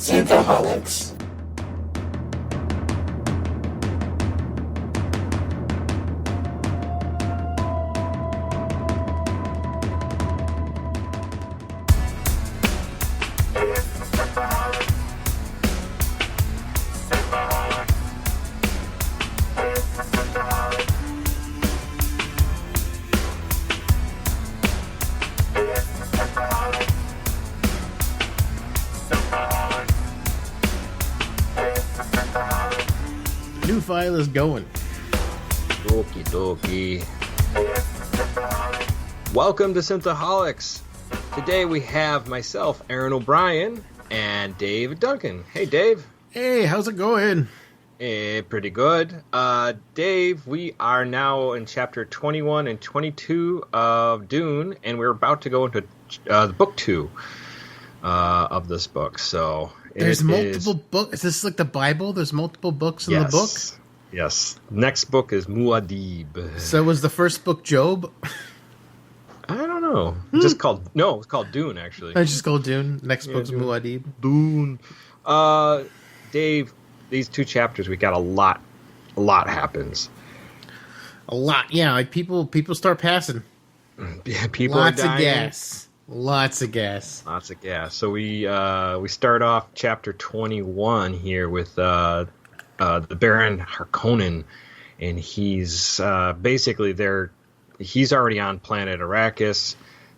Synthaholics. New file is going. Okie dokie. Welcome to Synthaholics. Today we have myself, Aaron O'Brien, and Dave Duncan. Hey, Dave. Hey, how's it going? Pretty good. Dave, we are now in chapter 21 and 22 of Dune, and we're about to go into the book 2 of this book. So there's multiple books. Is this like the Bible? There's multiple books in the book? Yes. Next book is Muad'Dib. So was the first book Job? I don't know. It's called Dune, actually. It's just called Dune. Next book's Dune. Muad'Dib. Dune. Dave, these 2 chapters, we got a lot happens. A lot, yeah. Like people start passing. Yeah, people Lots are dying. of gas. Lots of gas. Lots of gas. So we start off chapter 21 here with the Baron Harkonnen, and he's basically he's already on planet Arrakis.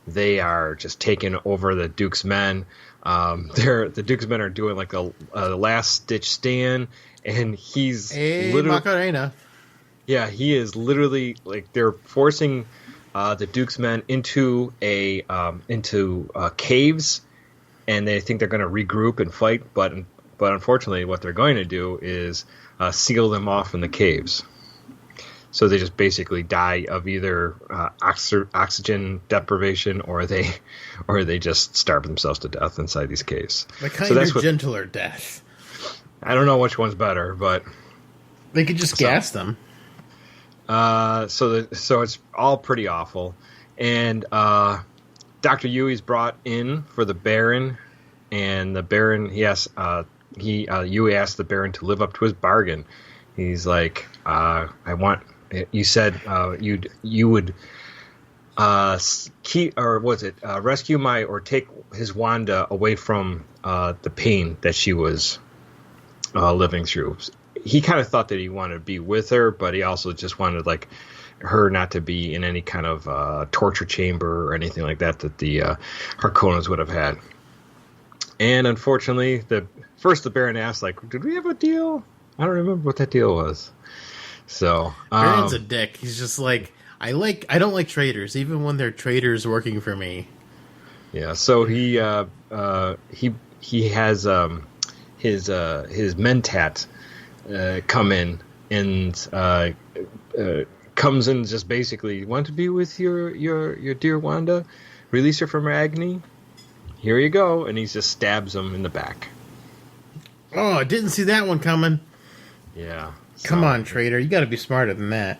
They are just taking over the Duke's men. The Duke's men are doing like a last ditch stand, and he's literally Macarena. Yeah, he is literally like they're forcing the Duke's men into caves, and they think they're going to regroup and fight, but unfortunately, what they're going to do is seal them off in the caves. So they just basically die of either oxygen deprivation, or they just starve themselves to death inside these caves. The kinder, gentler death. I don't know which one's better, but they could just gas them. So it's all pretty awful, and Dr. Yui's brought in for the Baron, and the Baron Yui asked the Baron to live up to his bargain. He's like, you said you would keep, or was it rescue or take his Wanda away from the pain that she was living through. He kind of thought that he wanted to be with her, but he also just wanted like her not to be in any kind of torture chamber or anything like that the Harkonnens would have had. And unfortunately, the Baron asked, like, did we have a deal? I don't remember what that deal was. So Baron's a dick. He's just like, I don't like traitors, even when they're traitors working for me. Yeah. So he has his mentat come in and comes in just basically, want to be with your dear Wanda? Release her from her agony? Here you go. And he just stabs him in the back. Oh, I didn't see that one coming. Yeah. Come on, traitor. You got to be smarter than that.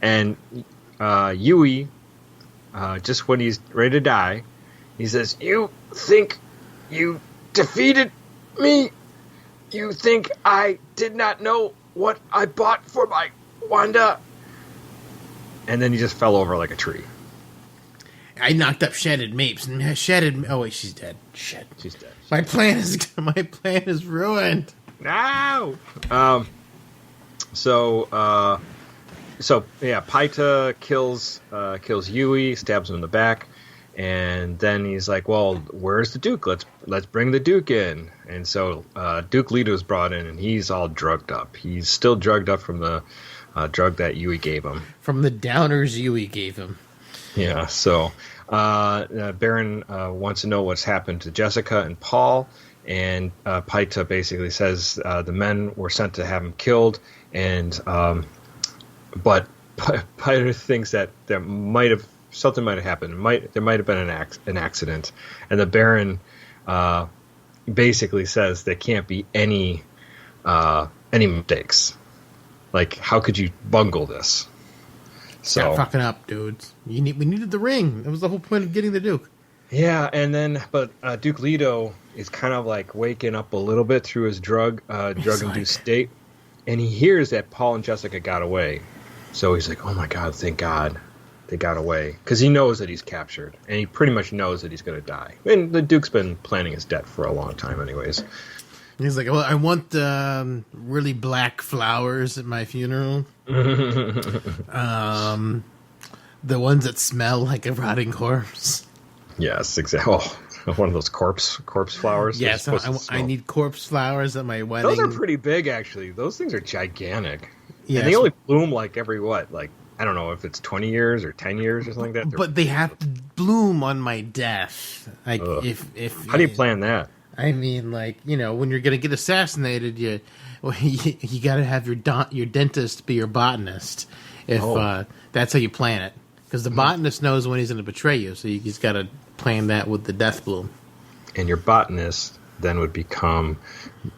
And Yui, just when he's ready to die, he says, "You think you defeated me? You think I did not know what I bought for my Wanda?" And then he just fell over like a tree. I knocked up Shattered Mapes. Oh wait, she's dead. Shit, she's dead. My plan is ruined. No. So yeah, Paita kills Yui, stabs him in the back, and then he's like, "Well, where's the Duke? Let's bring the Duke in." And so Duke Leto is brought in, and he's all drugged up. He's still drugged up from the drug that Yui gave him. From the downers Yui gave him. Yeah. So Baron wants to know what's happened to Jessica and Paul, and Paita basically says the men were sent to have him killed, and but Paita thinks that something might have happened. There might have been an accident, and the Baron basically says there can't be any mistakes. Like, how could you bungle this? Stop fucking up, dudes. We needed the ring. That was the whole point of getting the Duke. Yeah, and then but Duke Leto is kind of like waking up a little bit through his He's drug-induced like, state, and he hears that Paul and Jessica got away. So he's like, "Oh my God, thank God they got away," because he knows that he's captured, and he pretty much knows that he's going to die. And the Duke's been planning his death for a long time, anyways. he's like, well, I want really black flowers at my funeral. The ones that smell like a rotting corpse. Yes, exactly. Oh, one of those corpse flowers. Yes, I need corpse flowers at my wedding. Those are pretty big, actually. Those things are gigantic. Yes. And they only bloom like every what? Like, I don't know if it's 20 years or 10 years or something like that. But they have to bloom on my death. Like, if How do you plan that? I mean, like, when you're gonna get assassinated, you got to have your dentist be your botanist. If that's how you plan it, because the botanist knows when he's going to betray you, so he's got to plan that with the death bloom. And your botanist then would become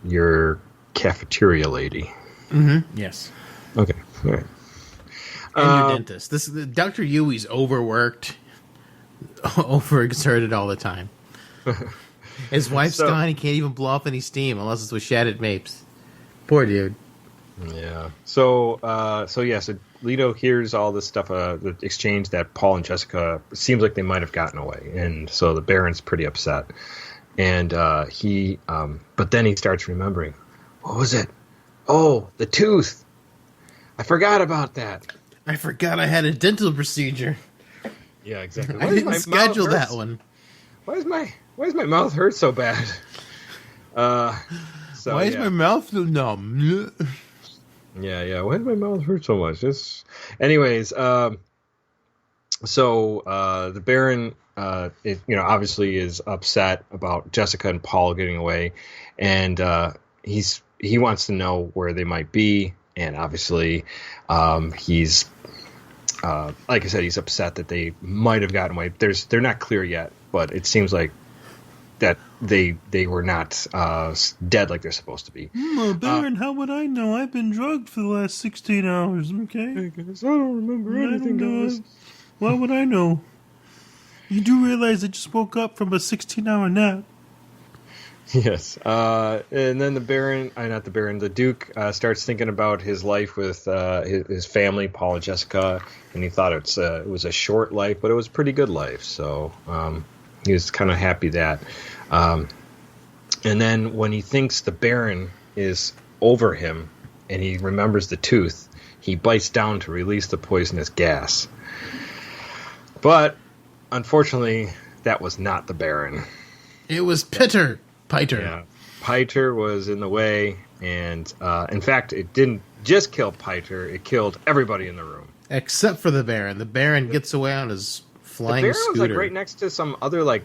your cafeteria lady. Mm-hmm. Yes. Okay. All right. And your dentist. Dr. Yui's overworked, overexerted all the time. His wife's gone. He can't even blow off any steam unless it's with shattered mapes. Poor dude. Yeah. So Leto hears all this stuff, the exchange that Paul and Jessica seems like they might have gotten away, and so the Baron's pretty upset. And but then he starts remembering, what was it? Oh, the tooth. I forgot about that. I forgot I had a dental procedure. Yeah, exactly. I didn't schedule that one. Why does my mouth hurt so bad? Why is my mouth so numb? Yeah. Why does my mouth hurt so much? Anyways, the Baron, obviously is upset about Jessica and Paul getting away, and he wants to know where they might be, and obviously, he's like I said, he's upset that they might have gotten away. They're not clear yet, but it seems like that they were not dead like they're supposed to be. Baron, how would I know? I've been drugged for the last 16 hours, okay? I don't remember anything, guys. Why would I know? You do realize I just woke up from a 16-hour nap. Yes. And then the Duke starts thinking about his life with his family, Paul and Jessica, and he thought it was a short life, but it was a pretty good life. So he was kind of happy that. And then when he thinks the Baron is over him and he remembers the tooth, he bites down to release the poisonous gas. But unfortunately, that was not the Baron. It was Piter. Yeah, Piter was in the way, and in fact, it didn't just kill Piter; it killed everybody in the room except for the Baron. The Baron gets away on his flying scooter. The Baron was right next to some other like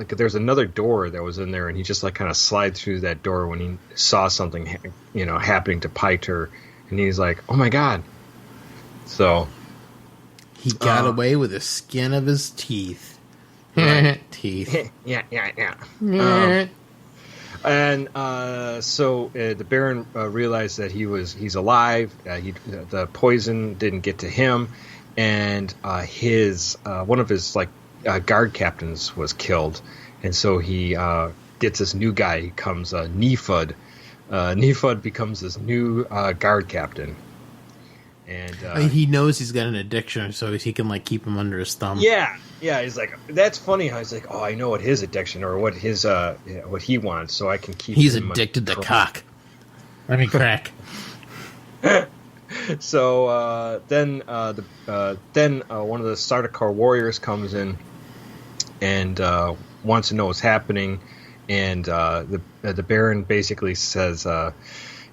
there's another door that was in there, and he just kind of slid through that door when he saw something happening to Piter, and he's like, "Oh my God!" So he got away with the skin of his teeth. Teeth. Yeah. So the Baron realized that he's alive. The poison didn't get to him, and his one of his guard captains was killed, and so he gets this new guy. He comes Nefud. Nefud becomes this new guard captain. And he knows he's got an addiction, so he can keep him under his thumb. Yeah. He's like, that's funny how he's like, oh, I know what his addiction or what his what he wants, so I can keep. He's addicted to cock. I mean crack. So then one of the Sardaukar warriors comes in and wants to know what's happening, and the Baron basically says.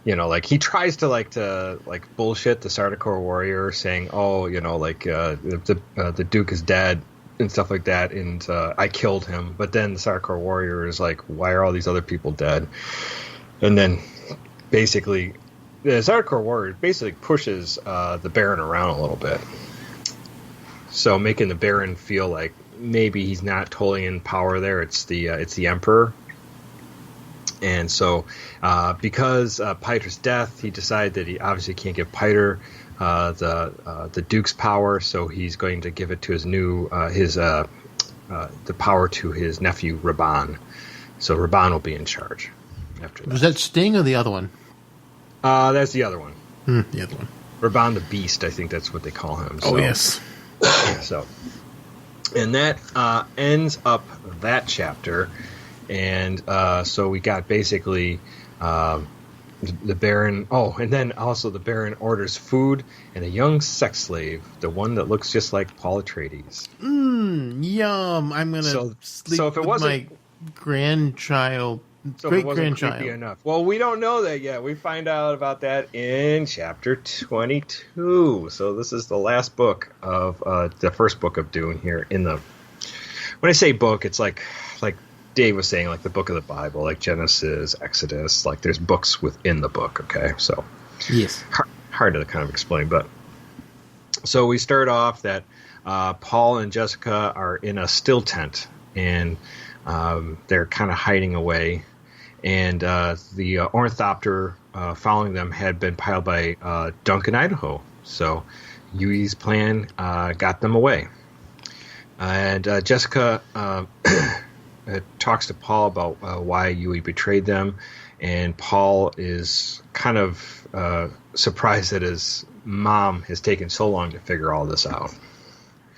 He tries to bullshit the Sardaukar warrior, saying, "Oh, the Duke is dead and stuff like that, and I killed him." But then the Sardaukar warrior is like, "Why are all these other people dead?" And then basically, the Sardaukar warrior basically pushes the Baron around a little bit, so making the Baron feel like maybe he's not totally in power there. It's the Emperor. And so, because Piter's death, he decided that he obviously can't give Piter the Duke's power, so he's going to give it to his new the power to his nephew Raban. So Raban will be in charge after that. Was that Sting or the other one? That's the other one. The other one. Raban the Beast, I think that's what they call him. Oh, yes. So, and that ends up that chapter. And so we got basically the Baron. Oh, and then also the Baron orders food and a young sex slave, the one that looks just like Paul Atreides. Yum. I'm going to sleep so if it with wasn't, my grandchild. so Great if it wasn't grandchild. creepy enough. Well, we don't know that yet. We find out about that in chapter 22. So this is the last book of the first book of Dune here in the. When I say book, it's like Dave was saying, like the book of the Bible, like Genesis, Exodus, like there's books within the book, okay? So Yes. hard to kind of explain, but so we start off that Paul and Jessica are in a still tent, and they're kind of hiding away, and the ornithopter following them had been piled by Duncan, Idaho, so Yui's plan got them away. And Jessica talks to Paul about why Yui betrayed them, and Paul is kind of surprised that his mom has taken so long to figure all this out.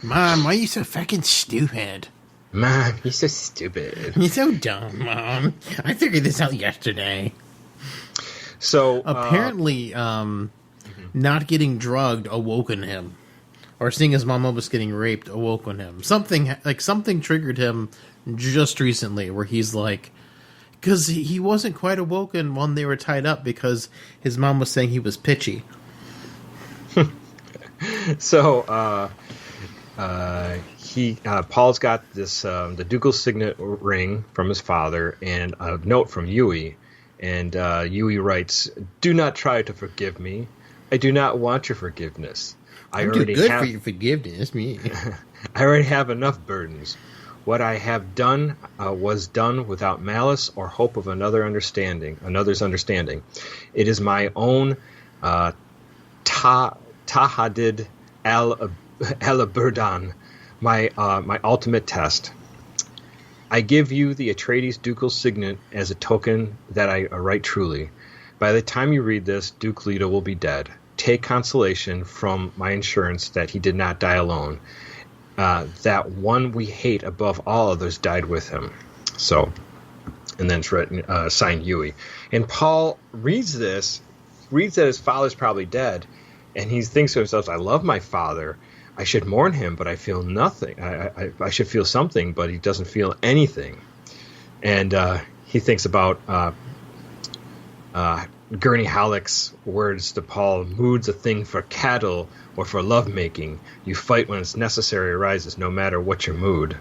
Mom, why are you so fucking stupid? Mom, you're so stupid. You're so dumb, Mom. I figured this out yesterday. So apparently, not getting drugged awoken him, or seeing his mom almost getting raped awoken him. Something triggered him just recently, where he's like, because he wasn't quite awoken when they were tied up because his mom was saying he was pitchy. So Paul's got this the ducal signet ring from his father and a note from Yui, and Yui writes, "Do not try to forgive me. I do not want your forgiveness. I'm too good for your forgiveness, me. I already have enough burdens. What I have done was done without malice or hope of another's understanding. It is my own tahadid al-burdan, my ultimate test. I give you the Atreides ducal signet as a token that I write truly. By the time you read this, Duke Leto will be dead. Take consolation from my assurance that he did not die alone. That one we hate above all others died with him." So, and then it's written, signed Yui. And Paul reads that his father's probably dead, and he thinks to himself, "I love my father. I should mourn him, but I feel nothing. I should feel something, but he doesn't feel anything." And he thinks about Gurney Halleck's words to Paul: "Mood's a thing for cattle or for lovemaking. You fight when it's necessary arises, no matter what your mood."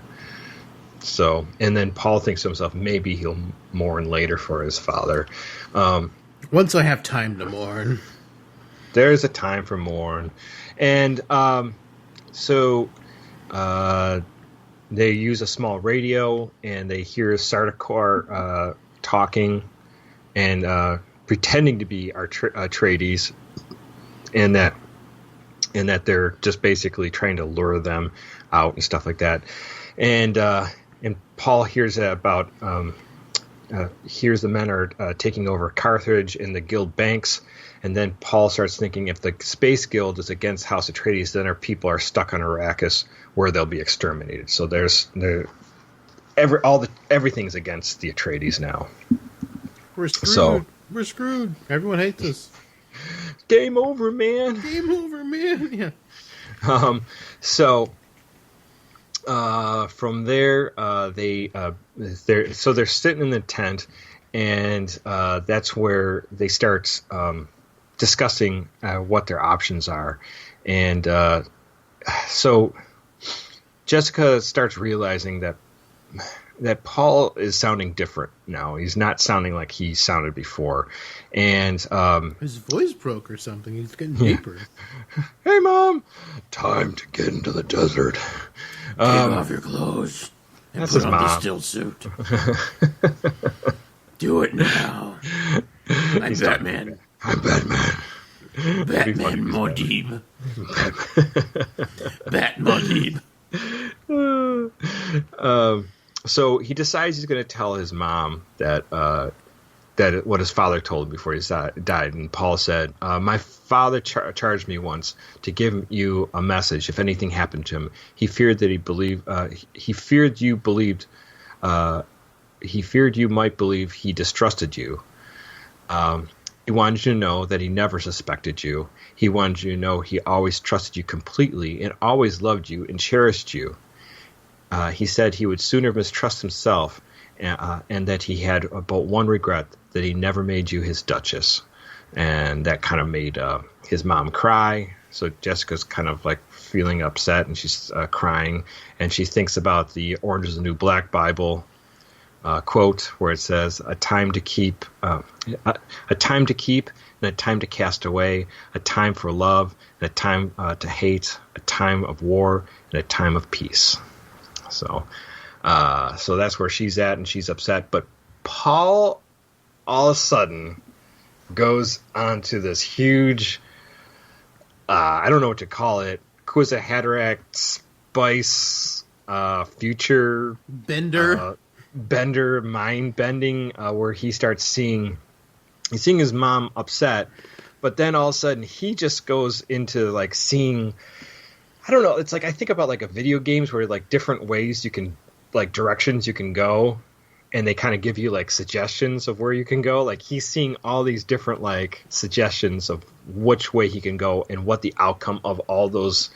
So, and then Paul thinks to himself, maybe he'll mourn later for his father. Once I have time to mourn. There's a time for mourn. And so they use a small radio, and they hear Sardaukar talking and pretending to be Atreides, and that they're just basically trying to lure them out and stuff like that. And Paul hears about hears the men are taking over Carthage and the guild banks, and then Paul starts thinking, if the Space Guild is against House Atreides, then our people are stuck on Arrakis where they'll be exterminated. So everything's against the Atreides now. We're screwed. We're screwed. Everyone hates us. Game over, man. Game over, man. Yeah. So from there, they're sitting in the tent, and that's where they start discussing what their options are, and so Jessica starts realizing that Paul is sounding different now. He's not sounding like he sounded before. And his voice broke or something. He's getting deeper. Hey, Mom! Time to get into the desert. Take off your clothes and put on the still suit. Do it now. I'm Batman. I'm Batman. Batman Modib. Bat Modib. So he decides he's going to tell his mom that what his father told him before he died. And Paul said, "My father charged me once to give you a message. If anything happened to him, he feared that he feared you believed. He feared you might believe he distrusted you. He wanted you to know that he never suspected you. He wanted you to know he always trusted you completely and always loved you and cherished you. He said he would sooner mistrust himself, and that he had but one regret, that he never made you his duchess." And that kind of made his mom cry. So Jessica's kind of like feeling upset, and she's crying, and she thinks about the Orange is the New Black Bible quote where it says, a time to keep and a time to cast away, a time for love and a time to hate, a time of war and a time of peace. So that's where she's at, and she's upset. But Paul all of a sudden goes on to this huge, I don't know what to call it, Quizahadrak spice future bender mind bending, where he starts seeing his mom upset, but then all of a sudden he just goes into like seeing, I don't know, it's like I think about like a video games where like different ways you can, like directions you can go, and they kind of give you like suggestions of where you can go. Like he's seeing all these different like suggestions of which way he can go and what the outcome of all those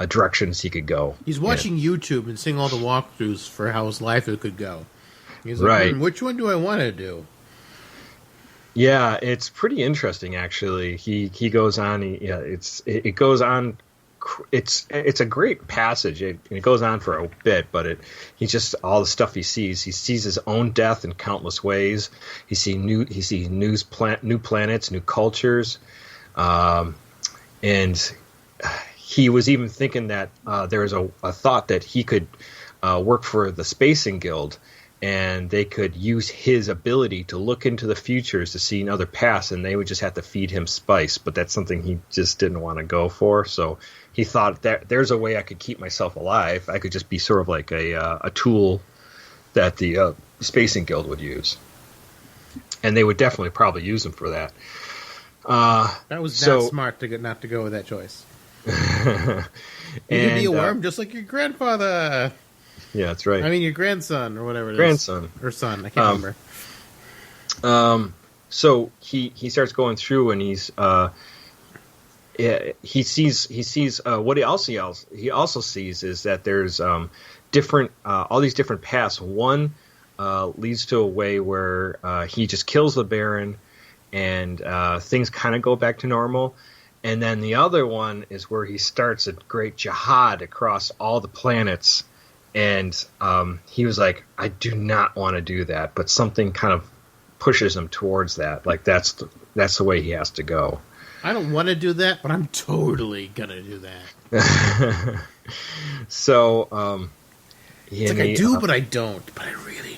directions he could go. He's watching YouTube and seeing all the walkthroughs for how his life it could go. He's like, right. Which one do I want to do? Yeah, it's pretty interesting actually. He goes on. It goes on. It's a great passage. It goes on for a bit, but he just all the stuff he sees. He sees his own death in countless ways. He sees new planets, new cultures, and he was even thinking that there was a thought that he could work for the Spacing Guild, and they could use his ability to look into the futures to see another paths, and they would just have to feed him spice. But that's something he just didn't want to go for. So he thought that there's a way I could keep myself alive. I could just be sort of like a tool that the Spacing Guild would use. And they would definitely probably use him for that. That was not smart not to go with that choice. You could be a worm just like your grandfather. Yeah, that's right. I mean, your grandson or whatever it Grandson. is. Or son. I can't remember. So he starts going through, and he sees what he also sees is that there's different all these different paths. One leads to a way where he just kills the Baron, and things kind of go back to normal. And then the other one is where he starts a great jihad across all the planets. And he was like, I do not want to do that, but something kind of pushes him towards that. Like that's the way he has to go. I don't want to do that, but I'm totally gonna do that. So, it's like I do, but I don't. But I really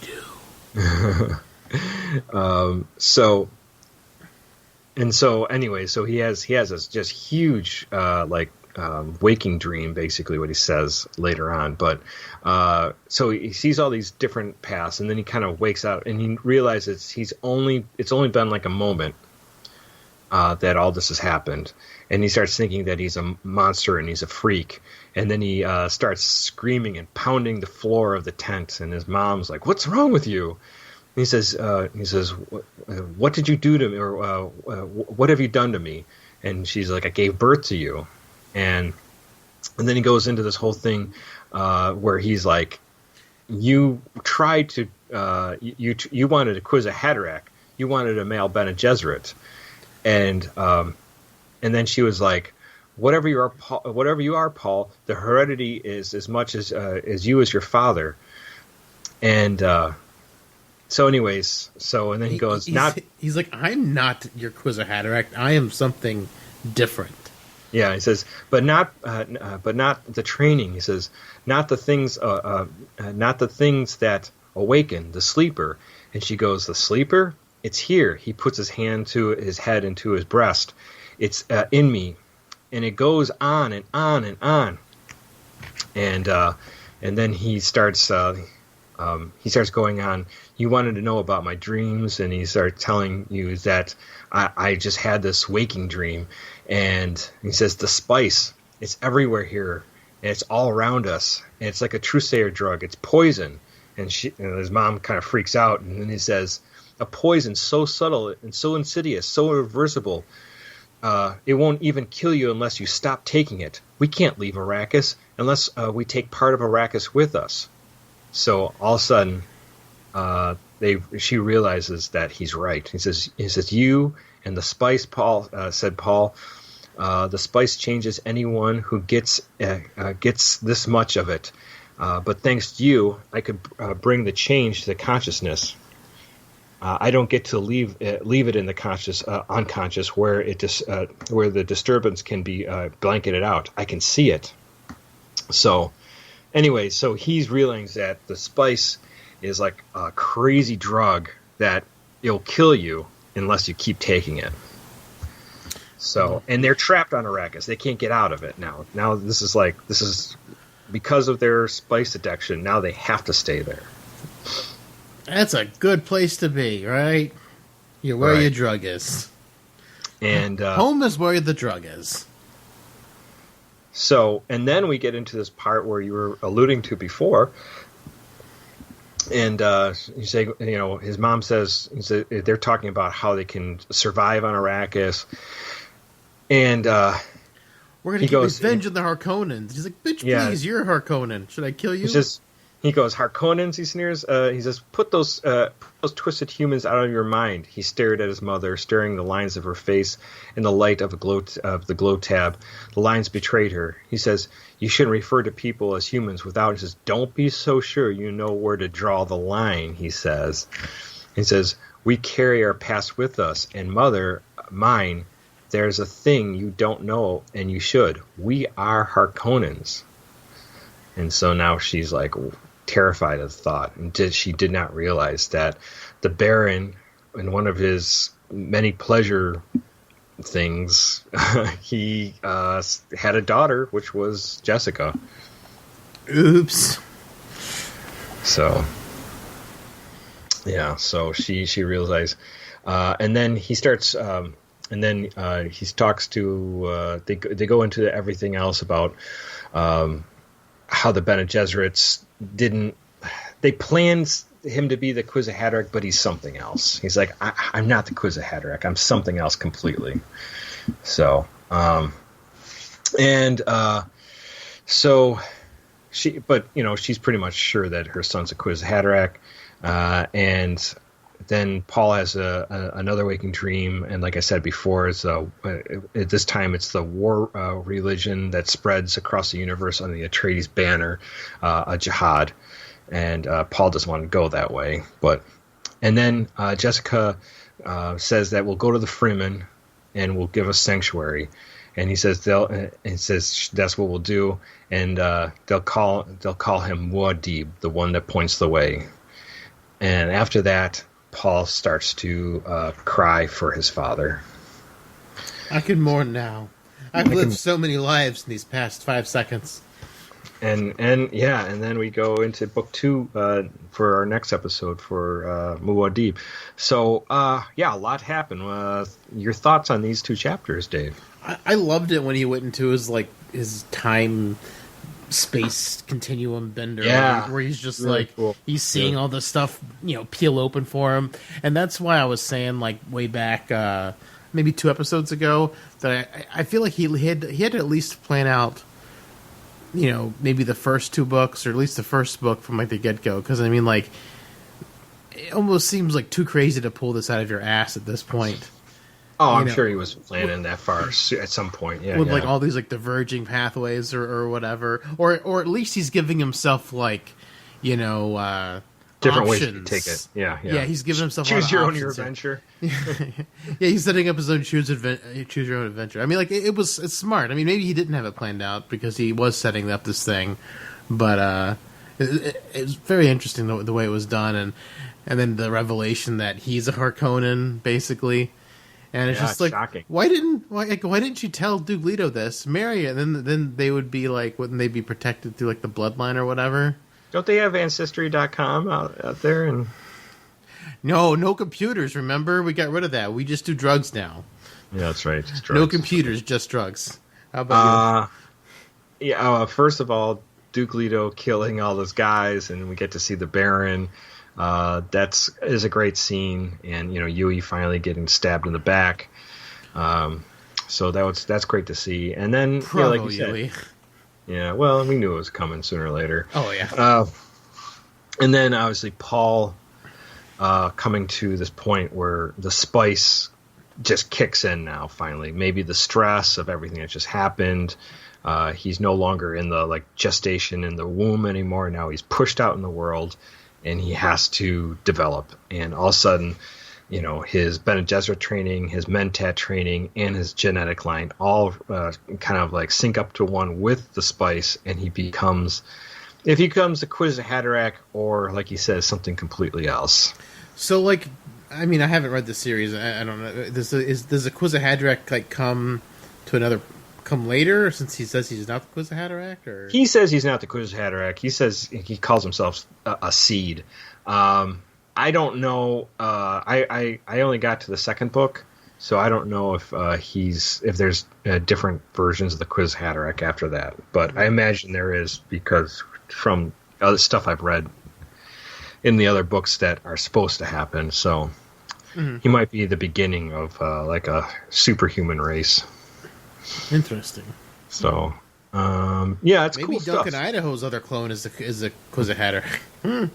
do. So anyway, so he has this just huge waking dream, basically what he says later on. But so he sees all these different paths, and then he kind of wakes up and he realizes it's only been like a moment that all this has happened, and he starts thinking that he's a monster and he's a freak. And then he starts screaming and pounding the floor of the tent, and his mom's like, "What's wrong with you?" And he says, "What did you do to me, or what have you done to me?" And she's like, "I gave birth to you." And then he goes into this whole thing where he's like, "You tried to, you wanted a Quizahadrak, you wanted a male Bene Gesserit," and then she was like, "Whatever you are, Paul, the heredity is as much as you as your father." And so, anyways, and then he goes, he's like, "I'm not your Quizahadrak. I am something different." Yeah, he says, but not the training. He says, not the things that awaken, the sleeper. And she goes, "The sleeper? It's here." He puts his hand to his head into his breast. "It's in me," and it goes on and on and on. And And then he starts going on. You wanted to know about my dreams, and he starts telling you that I just had this waking dream, and he says the spice, it's everywhere here, and it's all around us, and it's like a Trusayer drug. It's poison. And his mom kind of freaks out, and then he says, a poison so subtle and so insidious, so irreversible, it won't even kill you unless you stop taking it. We can't leave Arrakis unless we take part of Arrakis with us. So all of a sudden, she realizes that he's right. He says, you and the spice, Paul, said Paul, the spice changes anyone who gets this much of it. But thanks to you, I could bring the change to the consciousness. I don't get to leave it in the unconscious, where where the disturbance can be blanketed out. I can see it. So, anyway, so he's realizing that the spice is like a crazy drug that it'll kill you unless you keep taking it. So, and they're trapped on Arrakis. They can't get out of it now. Now this is because of their spice addiction. Now they have to stay there. That's a good place to be, right? You're where your drug is. And home is where the drug is. So, and then we get into this part where you were alluding to before. And you say, his mom says, they're talking about how they can survive on Arrakis. And we're going to get revenge on the Harkonnens. He's like, bitch, please, you're a Harkonnen. Should I kill you? He goes, Harkonnens, he sneers. He says, put those twisted humans out of your mind. He stared at his mother, staring the lines of her face in the light of the glow tab. The lines betrayed her. He says, you shouldn't refer to people as humans without. He says, don't be so sure you know where to draw the line, he says. He says, we carry our past with us, and mother, mine, there's a thing you don't know, and you should. We are Harkonnens. And so now she's like terrified of the thought, and she did not realize that the Baron, in one of his many pleasure things, he had a daughter, which was Jessica. Oops. So yeah, so she realized, and then he starts. And then he talks to they go into everything else about how the Bene Gesserits they planned him to be the Quiz of Haderach, but he's something else. He's like, I'm not the Quiz of Haderach. I'm something else completely. So, so she's pretty much sure that her son's a Quiz of Haderach, and then Paul has another waking dream, and like I said before, at this time it's the war religion that spreads across the universe under the Atreides banner, a jihad, and Paul doesn't want to go that way. And then Jessica says that we'll go to the Fremen and we'll give us sanctuary, and he says that's what we'll do, and they'll call him Muad'Dib, the one that points the way, and after that, Paul starts to cry for his father. I can mourn now. I've lived so many lives in these past 5 seconds. And then we go into book 2 for our next episode for Muad'Dib. So a lot happened. Your thoughts on these 2 chapters, Dave? I loved it when he went into his time space continuum bender, where he's just really like cool. He's seeing all this stuff peel open for him, and that's why I was saying like way back maybe 2 episodes ago that I feel like he had to at least plan out maybe the first 2 books, or at least the first book from like the get-go, because I mean like it almost seems like too crazy to pull this out of your ass at this point. Oh, I'm sure he was planning that far at some point. Yeah, with like all these like diverging pathways or whatever, or at least he's giving himself like different options. Ways to take it. Yeah. He's giving himself choose your own adventure. He's setting up his own choose your own adventure. I mean, like it's smart. I mean, maybe he didn't have it planned out because he was setting up this thing, but it's very interesting the way it was done, and then the revelation that he's a Harkonnen basically. And it's just like, shocking. why didn't she tell Duke Leto this, marry it, and then they would be like, wouldn't they be protected through like the bloodline or whatever? Don't they have Ancestry.com out there? And no computers. Remember, we got rid of that. We just do drugs now. yeah, that's right. Just drugs. No computers, just drugs. How about you? Yeah. First of all, Duke Leto killing all those guys, and we get to see the Baron. That is a great scene, and Yui finally getting stabbed in the back. So that's great to see. And then, like you said, Yui. yeah, well, we knew it was coming sooner or later. Oh yeah. And then obviously Paul coming to this point where the spice just kicks in now. Finally, maybe the stress of everything that just happened. He's no longer in the gestation in the womb anymore. Now he's pushed out in the world, and he has to develop. And all of a sudden, his Bene Gesserit training, his Mentat training, and his genetic line all kind of sync up to one with the spice, and he becomes a Kwisatz or, like he says, something completely else. So, I haven't read the series. I don't know. Does the Kwisatz come later, since he says he's not the Kwisatz or he says he's not the Kwisatz. He says he calls himself a seed. I don't know. I only got to the second book, so I don't know if there's different versions of the Kwisatz after that. But I imagine there is, because from other stuff I've read in the other books that are supposed to happen. So he might be the beginning of a superhuman race. Interesting. So, it's maybe cool stuff. Duncan Idaho's other clone is a Kwisatz.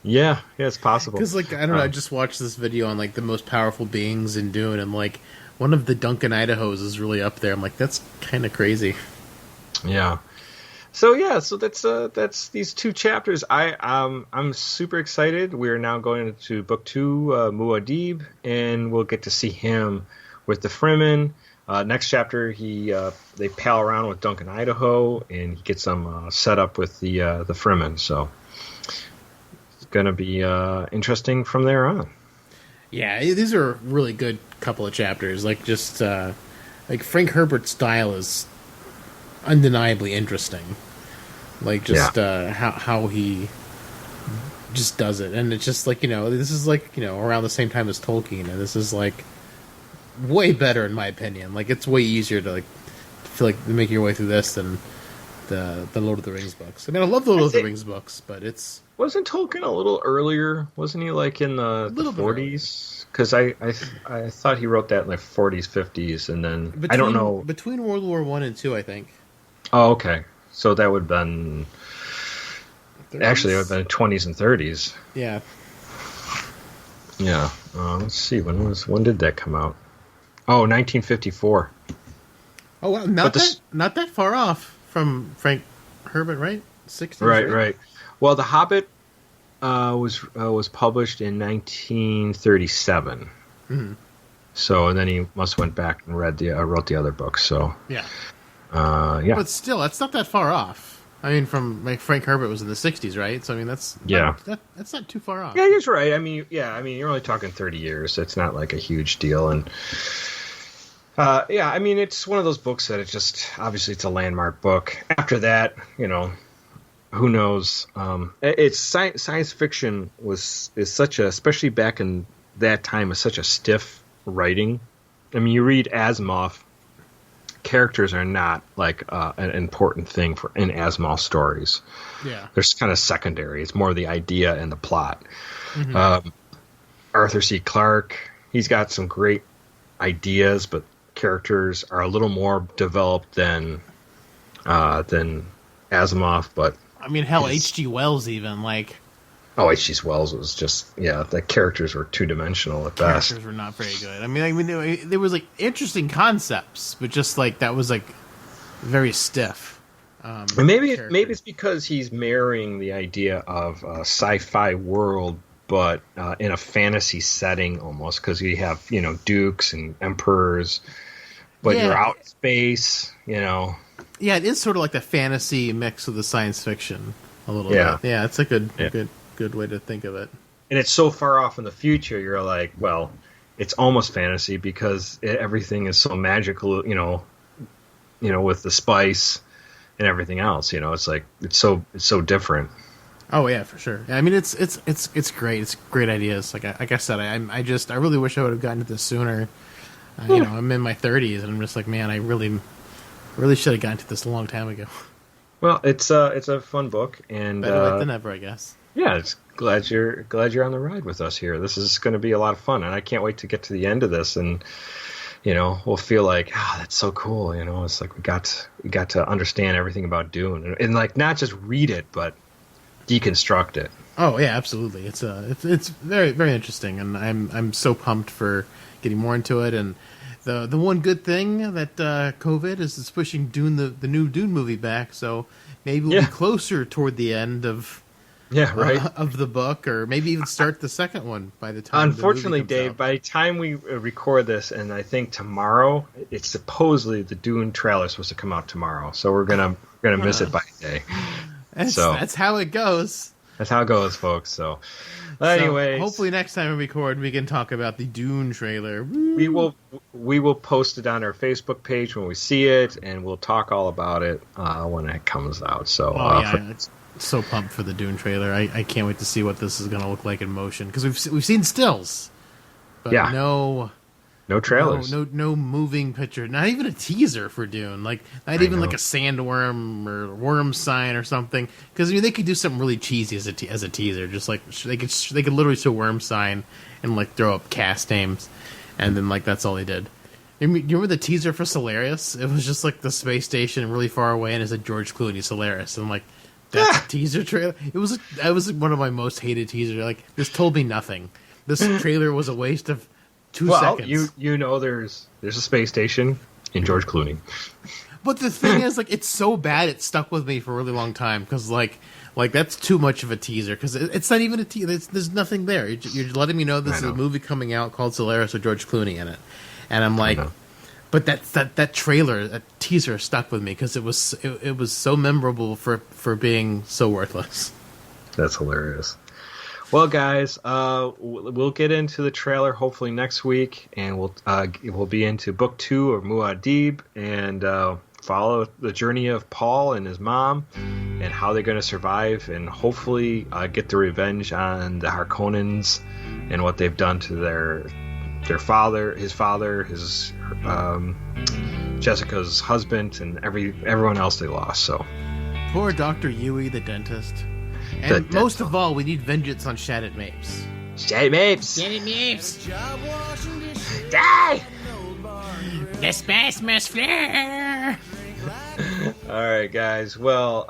Yeah, it's possible. Because I don't know, I just watched this video on the most powerful beings in Dune, and one of the Duncan Idahos is really up there. I'm like, that's kind of crazy. Yeah. So that's these two chapters. I'm super excited. We're now going into book 2, Muad'Dib, and we'll get to see him with the Fremen. Next chapter, they pal around with Duncan Idaho, and he gets them set up with the Fremen. So it's going to be interesting from there on. Yeah, these are a really good couple of chapters. Frank Herbert's style is undeniably interesting. How he just does it, and it's just this is around the same time as Tolkien, and this is way better in my opinion. It's way easier to make your way through this than the Lord of the Rings books. I mean, I love the Lord of the Rings books, but wasn't Tolkien a little earlier? Wasn't he in the 40s? Because I thought he wrote that in the 40s, 50s, and then I don't know, between World War I and II, I think. Oh, okay. So that would have been 30s? Actually, it would have been 20s and 30s. Yeah. Yeah. Let's see. When did that come out? Oh, 1954. Oh, wow. Not that far off from Frank Herbert, right? 60s. Right. Well, The Hobbit was published in 1937. Mm-hmm. So, and then he must went back and wrote the other books. So yeah. Yeah. But still, that's not that far off. I mean, from Frank Herbert was in the 60s, right? So I mean, that's not too far off. Yeah, he's right. I mean, you're only talking 30 years. It's not a huge deal, and I mean, it's one of those books that obviously it's a landmark book. After that, who knows? It's science fiction is such especially back in that time, is such a stiff writing. I mean, you read Asimov. Characters are not an important thing in Asimov stories. Yeah, they're kind of secondary. It's more the idea and the plot. Mm-hmm. Arthur C. Clarke, he's got some great ideas, but characters are a little more developed than Asimov. But I mean, hell, H.G. Wells even H.G. Wells was just the characters were two-dimensional at best. Characters were not very good. I mean, there was interesting concepts, but just that was very stiff. And maybe it's because he's marrying the idea of a sci-fi world, but in a fantasy setting almost, because you have dukes and emperors, but you're out in space. Yeah, it is sort of like the fantasy mix with the science fiction a little bit. Yeah, it's a good way to think of it. And it's so far off in the future, you're like, well, it's almost fantasy because everything is so magical, with the spice and everything else. It's like it's so different. Oh yeah, for sure. I mean, it's great. It's great ideas. Like I said, I really wish I would have gotten to this sooner. I'm in my 30s, and I'm just like, man, I really should have gotten to this a long time ago. Well, it's a fun book, and better late than never, I guess. Yeah, it's glad you're on the ride with us here. This is going to be a lot of fun, and I can't wait to get to the end of this, and we'll feel like, that's so cool. It's like we got to understand everything about Dune, and like not just read it, but deconstruct it. Oh yeah, absolutely. It's very, very interesting, and I'm so pumped for getting more into it. And the one good thing that COVID is pushing Dune, the new Dune movie back, so maybe we'll be closer toward the end of of the book, or maybe even start the second one by the time. Unfortunately, the movie comes Dave, out. by the time we record this, and I think tomorrow, it's supposedly the Dune trailer is supposed to come out tomorrow, so we're gonna miss it by a day. That's how it goes. That's how it goes, folks. So, anyways, hopefully next time we record, we can talk about the Dune trailer. We will post it on our Facebook page when we see it, and we'll talk all about it when it comes out. So, it's so pumped for the Dune trailer. I can't wait to see what this is going to look like in motion, because we've seen stills, but no trailers, no moving picture, not even a teaser for Dune, like not even like a sandworm or worm sign or something. Because they could do something really cheesy as a teaser, just like they could literally show worm sign and like throw up cast names, and then like that's all they did. You remember the teaser for Solaris? It was just like the space station really far away, and it said George Clooney Solaris, and like that's a teaser trailer. That was one of my most hated teasers. Like, this told me nothing. This trailer was a waste of 2 seconds. There's a space station in George Clooney. But the thing is, like, it's so bad it stuck with me for a really long time, because like that's too much of a teaser, because it's not even a teaser. There's nothing there. You're letting me know this is a movie coming out called Solaris with George Clooney in it, and I'm like, but that trailer, that teaser stuck with me because it was so memorable for being so worthless. That's hilarious. Well, guys, we'll get into the trailer hopefully next week, and we'll be into book 2 of Muad'Dib, and follow the journey of Paul and his mom, and how they're going to survive, and hopefully get the revenge on the Harkonnens and what they've done to their father, his Jessica's husband, and everyone else they lost. So poor Dr. Yui, the dentist. And most of all, we need vengeance on Shattered Mapes. Shattered Mapes! Shattered Mapes! Die! The spice must flare! Alright, guys. Well,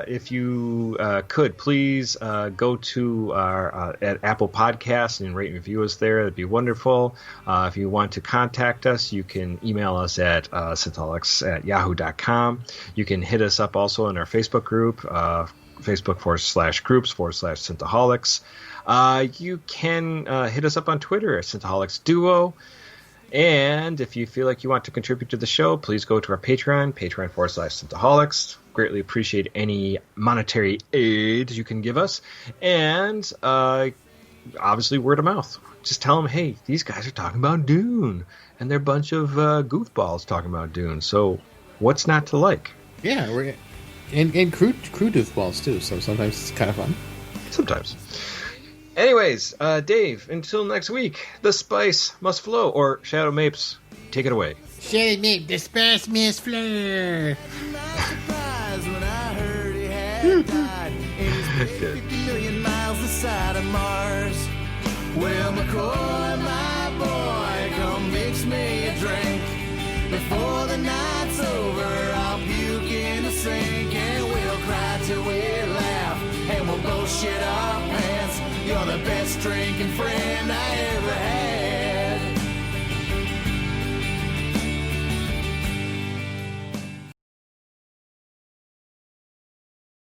if you could, please go to our at Apple Podcasts and rate and review us there. That'd be wonderful. If you want to contact us, you can email us at synthaholics@yahoo.com. You can hit us up also in our Facebook group, Facebook/groups/Synthaholics. You can hit us up on Twitter at Synthaholics Duo. And if you feel like you want to contribute to the show, please go to our Patreon, Patreon/Synthaholics. Greatly appreciate any monetary aid you can give us. And obviously word of mouth. Just tell them, hey, these guys are talking about Dune. And they're a bunch of goofballs talking about Dune. So what's not to like? Yeah, and crew goofballs too. So sometimes it's kind of fun. Sometimes. Anyways, Dave, until next week, the spice must flow. Or Shadow Mapes, take it away. Shadow Mapes, the spice must flow. Good. 50 million miles aside of Mars. Well, McCoy, my boy, come mix me a drink. Before the night's over, I'll puke in the sink, and we'll cry till we laugh, and we'll both shit our pants. You're the best drinking friend I ever